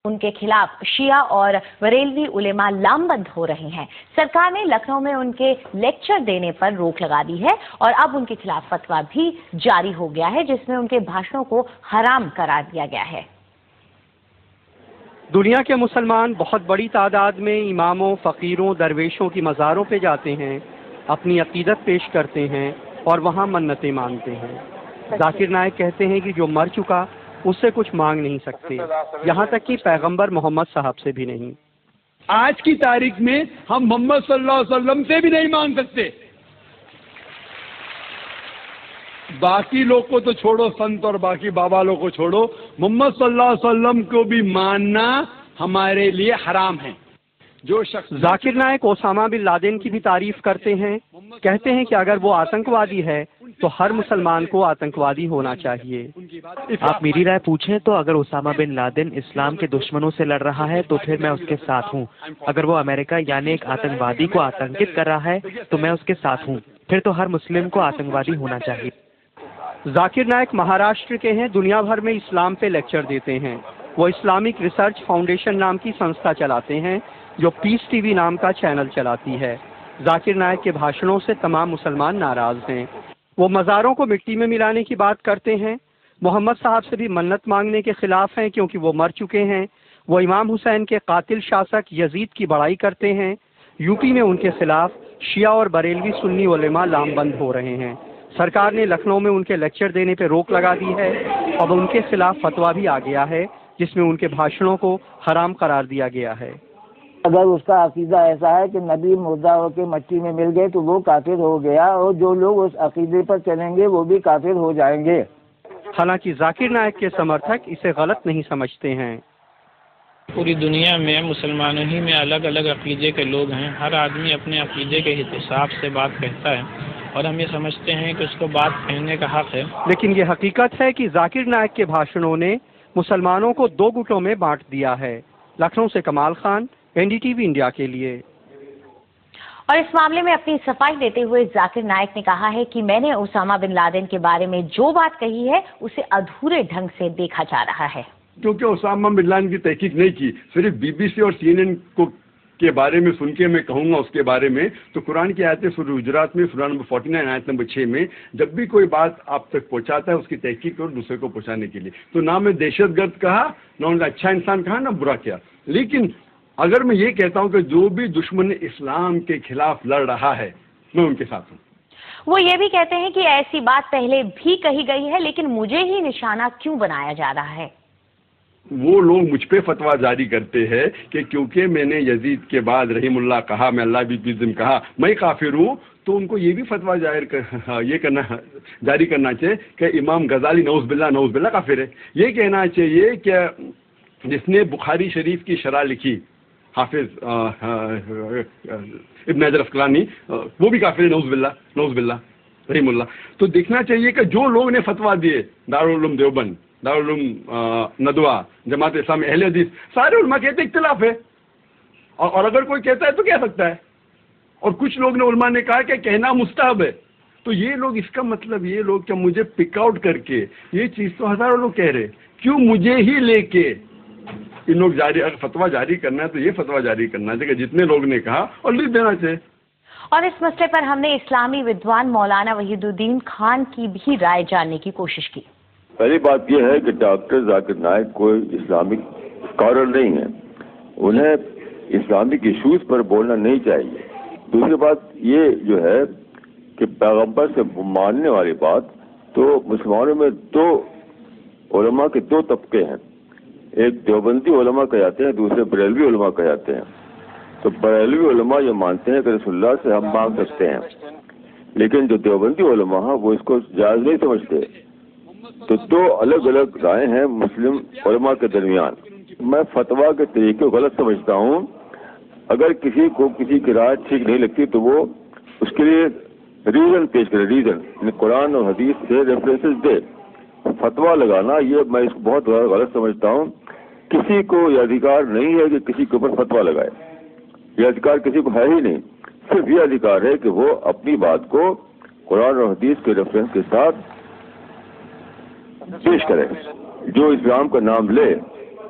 ان کے خلاف شیعہ اور بریلوی علماء لامبند ہو رہے ہیں۔ سرکار نے لکھنؤ میں ان کے لیکچر دینے پر روک لگا دی ہے اور اب ان کے خلاف فتویٰ بھی جاری ہو گیا ہے جس میں ان کے بھاشنوں کو حرام قرار دیا گیا ہے۔ دنیا کے مسلمان بہت بڑی تعداد میں اماموں، فقیروں، درویشوں کی مزاروں پہ جاتے ہیں، اپنی عقیدت پیش کرتے ہیں اور وہاں منتیں مانگتے ہیں۔ ذاکر نائک کہتے ہیں کہ جو مر چکا اس سے کچھ مانگ نہیں سکتے، یہاں تک کہ پیغمبر محمد صاحب سے بھی نہیں۔ آج کی تاریخ میں ہم محمد صلی اللہ علیہ وسلم سے بھی نہیں مانگ سکتے۔ باقی لوگ کو تو چھوڑو، سنت اور باقی بابا لوگ کو چھوڑو، محمد صلی اللہ علیہ وسلم کو بھی ماننا ہمارے لیے حرام ہے۔ جو شخص ذاکر نائک اسامہ بن لادن کی بھی تعریف کرتے ہیں، کہتے ہیں کہ اگر وہ آتنکوادی ہے تو ہر مسلمان کو آتنکوادی ہونا چاہیے۔ آپ میری رائے پوچھیں تو اگر اسامہ بن لادن اسلام کے دشمنوں سے لڑ رہا ہے تو پھر میں اس کے ساتھ ہوں۔ اگر وہ امریکہ یعنی ایک آتنکوادی کو آتنکت کر رہا ہے تو میں اس کے ساتھ ہوں۔ پھر تو ہر مسلم کو آتنکوادی ہونا چاہیے۔ ذاکر نائک مہاراشٹر کے ہیں، دنیا بھر میں اسلام پہ لیکچر دیتے ہیں۔ وہ اسلامک ریسرچ فاؤنڈیشن نام کی سنستھا چلاتے ہیں جو پیس ٹی وی نام کا چینل چلاتی ہے۔ ذاکر نائک کے بھاشنوں سے تمام مسلمان ناراض ہیں۔ وہ مزاروں کو مٹی میں ملانے کی بات کرتے ہیں، محمد صاحب سے بھی منت مانگنے کے خلاف ہیں کیونکہ وہ مر چکے ہیں۔ وہ امام حسین کے قاتل شاسک یزید کی بڑائی کرتے ہیں۔ یو پی میں ان کے خلاف شیعہ اور بریلوی سنی علماء لامبند ہو رہے ہیں۔ سرکار نے لکھنؤ میں ان کے لیکچر دینے پہ روک لگا دی ہے۔ اب ان کے خلاف فتویٰ بھی آ گیا ہے جس میں ان کے بھاشنوں کو حرام قرار دیا گیا ہے۔ اگر اس کا عقیدہ ایسا ہے کہ نبی مردہ ہو کے مٹی میں مل گئے تو وہ کافر ہو گیا، اور جو لوگ اس عقیدے پر چلیں گے وہ بھی کافر ہو جائیں گے۔ حالانکہ ذاکر نائک کے سمرتھک اسے غلط نہیں سمجھتے ہیں۔ پوری دنیا میں مسلمانوں ہی میں الگ الگ عقیدے کے لوگ ہیں۔ ہر آدمی اپنے عقیدے کے حساب سے بات کہتا ہے اور ہم یہ سمجھتے ہیں کہ اس کو بات کہنے کا حق ہے۔ لیکن یہ حقیقت ہے کہ ذاکر نائک کے بھاشنوں نے مسلمانوں کو دو گٹوں میں بانٹ دیا ہے۔ لکھنؤ سے کمال خان، NDTV انڈیا کے لیے۔ اور اس معاملے میں اپنی صفائی دیتے ہوئے ذاکر نائک نے کہا ہے کہ میں نے اسامہ بن لادن کے بارے میں جو بات کہی ہے اسے ادھورے ڈھنگ سے دیکھا جا رہا ہے۔ کیونکہ اسامہ بن لادن کی تحقیق نہیں کی، صرف BBC اور CNN کے بارے میں سن کے میں کہوں گا اس کے بارے میں، تو قرآن کی آیت سورہ حجرات میں سورہ نمبر 49 آیت نمبر 6 میں جب بھی کوئی بات آپ تک پہنچاتا ہے اس کی تحقیق اور دوسرے کو پہنچانے کے لیے، تو نہ میں دہشت گرد کہا، نہ انہیں اچھا انسان کہا، نہ برا کیا۔ لیکن اگر میں یہ کہتا ہوں کہ جو بھی دشمن اسلام کے خلاف لڑ رہا ہے میں ان کے ساتھ ہوں۔ وہ یہ بھی کہتے ہیں کہ ایسی بات پہلے بھی کہی گئی ہے لیکن مجھے ہی نشانہ کیوں بنایا جا رہا ہے؟ وہ لوگ مجھ پہ فتویٰ جاری کرتے ہیں کہ کیونکہ میں نے یزید کے بعد رحیم اللہ کہا، میں اللہ بھی کہا، میں کافر ہوں، تو ان کو یہ بھی فتویٰ جاری کرنا چاہیے کہ امام غزالی نعوذ باللہ کافر ہے۔ یہ کہنا چاہیے کہ جس نے بخاری شریف کی شرح لکھی حافظ ابن حجر عسقلانی، وہ بھی کافر ہے، نعوذ باللہ رحیم اللہ۔ تو دیکھنا چاہیے کہ جو لوگ نے فتویٰ دیے، دارالعلوم دیوبند، دارالعلوم ندوہ، جماعت اسلامی، اہل حدیث، سارے علماء کہتے ہیں اختلاف ہے، اور اگر کوئی کہتا ہے تو کہہ سکتا ہے، اور کچھ لوگ نے علماء نے کہا کہ کہنا مستحب ہے۔ تو یہ لوگ، اس کا مطلب یہ لوگ کہ مجھے پک آؤٹ کر کے یہ چیز تو ہزاروں لوگ کہہ رہے، کیوں مجھے ہی لے کے ان لوگ اگر فتویٰ جاری کرنا ہے تو یہ فتویٰ جاری کرنا چاہیے کہ جتنے لوگ نے کہا اور لکھ دینا چاہیے۔ اور اس مسئلے پر ہم نے اسلامی ودوان مولانا وحید الدین خان کی بھی رائے جاننے کی کوشش کی۔ پہلی بات یہ ہے کہ ڈاکٹر ذاکر نائک کوئی اسلامک اسکالر نہیں ہے، انہیں اسلامک ایشوز پر بولنا نہیں چاہیے۔ دوسری بات یہ جو ہے کہ پیغمبر سے ماننے والی بات، تو مسلمانوں میں دو علماء کے دو طبقے ہیں، ایک دیوبندی علماء کہلاتے ہیں، دوسرے بریلوی علماء کہلاتے ہیں۔ تو بریلوی علماء یہ مانتے ہیں کہ رسول اللہ سے ہم مانگ سکتے ہیں، لیکن جو دیوبندی علماء ہیں وہ اس کو جائز نہیں سمجھتے۔ تو دو الگ الگ رائے ہیں مسلم علماء کے درمیان۔ میں فتویٰ کے طریقے کو غلط سمجھتا ہوں۔ اگر کسی کو کسی کی رائے ٹھیک نہیں لگتی تو وہ اس کے لیے ریزن پیش کرے، ریزن قرآن اور حدیث سے ریفرنسز دے۔ فتویٰ لگانا یہ میں اس کو بہت غلط سمجھتا ہوں۔ کسی کو یہ ادھیکار نہیں ہے کہ کسی کے اوپر فتویٰ لگائے، یہ ادھیکار کسی کو ہے ہی نہیں۔ صرف یہ ادھیکار ہے کہ وہ اپنی بات کو قرآن اور حدیث کے ریفرنس کے ساتھ پیش کرے۔ جو اسلام کا نام لے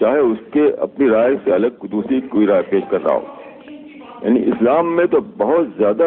چاہے اس کے اپنی رائے سے الگ دوسری کوئی رائے پیش کر رہا ہو۔ یعنی اسلام میں تو بہت زیادہ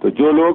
تو جو لوگ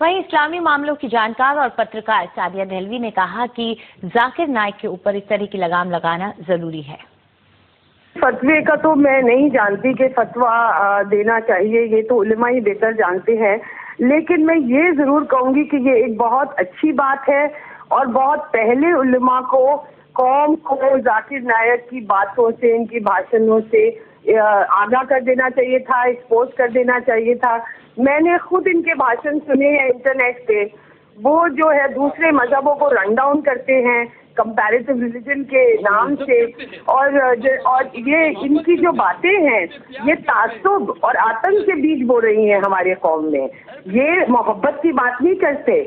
وہیں اسلامی معاملوں کی جانکار اور پترکار سعدیہ دہلوی نے کہا کہ ذاکر نائک کے اوپر اس طرح کی لگام لگانا ضروری ہے۔ فتوے کا تو میں نہیں جانتی کہ فتویٰ دینا چاہیے، یہ تو علماء ہی بہتر جانتے ہیں، لیکن میں یہ ضرور کہوں گی کہ یہ ایک بہت اچھی بات ہے اور بہت پہلے علماء کو قوم کو ذاکر نائک کی باتوں سے، ان کی بھاشنوں سے آگاہ کر دینا چاہیے تھا، ایکسپوز کر دینا چاہیے تھا۔ میں نے خود ان کے بھاشن سنے ہیں انٹرنیٹ پہ، وہ جو ہے دوسرے مذہبوں کو رن ڈاؤن کرتے ہیں کمپیریٹو ریلیجن کے نام سے، اور یہ ان کی جو باتیں ہیں یہ تعصب اور آتنک کے بیچ بو رہی ہیں ہمارے قوم میں۔ یہ محبت کی بات نہیں کرتے۔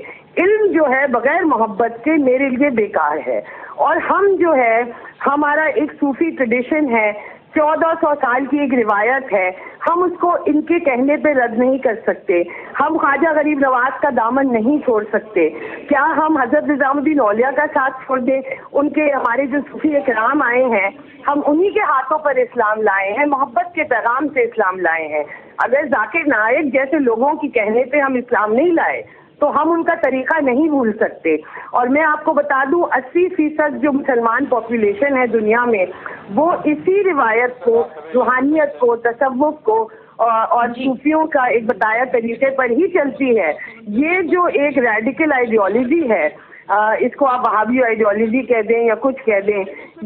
علم جو ہے بغیر محبت کے میرے لیے بیکار ہے، اور ہم جو ہے ہمارا ایک صوفی ٹریڈیشن ہے، 1400 سال کی ایک روایت ہے، ہم اس کو ان کے کہنے پہ رد نہیں کر سکتے۔ ہم خواجہ غریب نواز کا دامن نہیں چھوڑ سکتے۔ کیا ہم حضرت نظام الدین اولیاء کا ساتھ چھوڑ دیں؟ ان کے ہمارے جو صوفی اکرام آئے ہیں، ہم انہی کے ہاتھوں پر اسلام لائے ہیں، محبت کے پیغام سے اسلام لائے ہیں۔ اگر ذاکر نائک جیسے لوگوں کی کہنے پہ ہم اسلام نہیں لائے تو ہم ان کا طریقہ نہیں بھول سکتے۔ اور میں آپ کو بتا دوں 80% جو مسلمان پاپولیشن ہے دنیا میں، وہ اسی روایت کو، روحانیت کو، تصوف کو اور صوفیوں کا ایک بتایا طریقے پر ہی چلتی ہے۔ یہ جو ایک ریڈیکل آئیڈیالوجی ہے، اس کو آپ وہابی آئیڈیالوجی کہہ دیں یا کچھ کہہ دیں،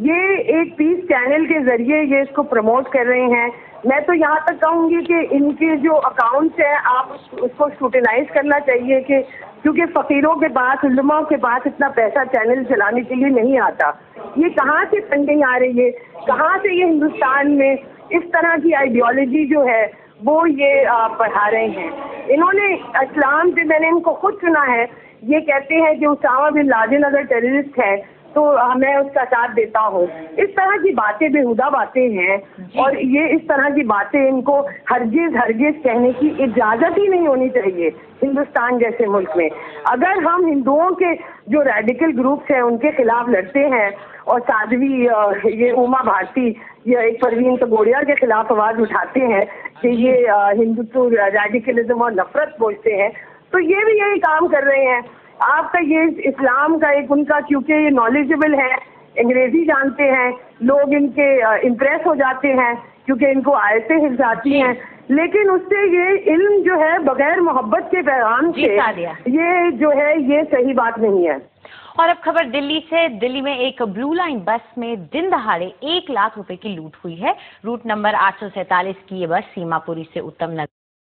یہ ایک پیس چینل کے ذریعے یہ اس کو پروموٹ کر رہے ہیں۔ میں تو یہاں تک کہوں گی کہ ان کے جو اکاؤنٹس ہیں آپ اس کو اسکروٹنائز کرنا چاہیے، کہ کیونکہ فقیروں کے پاس، علماء کے پاس اتنا پیسہ چینل چلانے کے لیے نہیں آتا۔ یہ کہاں سے فنڈنگ آ رہی ہے؟ کہاں سے یہ ہندوستان میں اس طرح کی آئیڈیالوجی جو ہے وہ یہ پڑھا رہے ہیں؟ انہوں نے اسلام سے، میں نے ان کو خود سنا ہے، یہ کہتے ہیں کہ اسامہ بن لادن اگر ٹیررسٹ ہے تو میں اس کا ساتھ دیتا ہوں۔ اس طرح کی باتیں بیہودہ باتیں ہیں، اور یہ اس طرح کی باتیں ان کو ہرگز کہنے کی اجازت ہی نہیں ہونی چاہیے ہندوستان جیسے ملک میں۔ اگر ہم ہندوؤں کے جو ریڈیکل گروپس ہیں ان کے خلاف لڑتے ہیں، اور سادھوی یہ اوما بھارتی یا ایک پروین توگڑیا کے خلاف آواز اٹھاتے ہیں کہ یہ ہندوتو ریڈیکلزم اور نفرت بولتے ہیں، تو یہ بھی یہی کام کر رہے ہیں۔ آپ کا یہ اسلام کا ایک ان کا، کیونکہ یہ نالجبل ہے، انگریزی جانتے ہیں، لوگ ان کے امپریس ہو جاتے ہیں کیونکہ ان کو آیتیں حفظ آتی ہیں، لیکن اس سے یہ علم جو ہے بغیر محبت کے پیغام سے یہ جو ہے یہ صحیح بات نہیں ہے۔ اور اب خبر دلی سے۔ دلی میں ایک بلو لائن بس میں دن دہاڑے 1 لاکھ روپے کی لوٹ ہوئی ہے۔ روٹ نمبر 847 کی یہ بس سیما پوری سے اتم نگر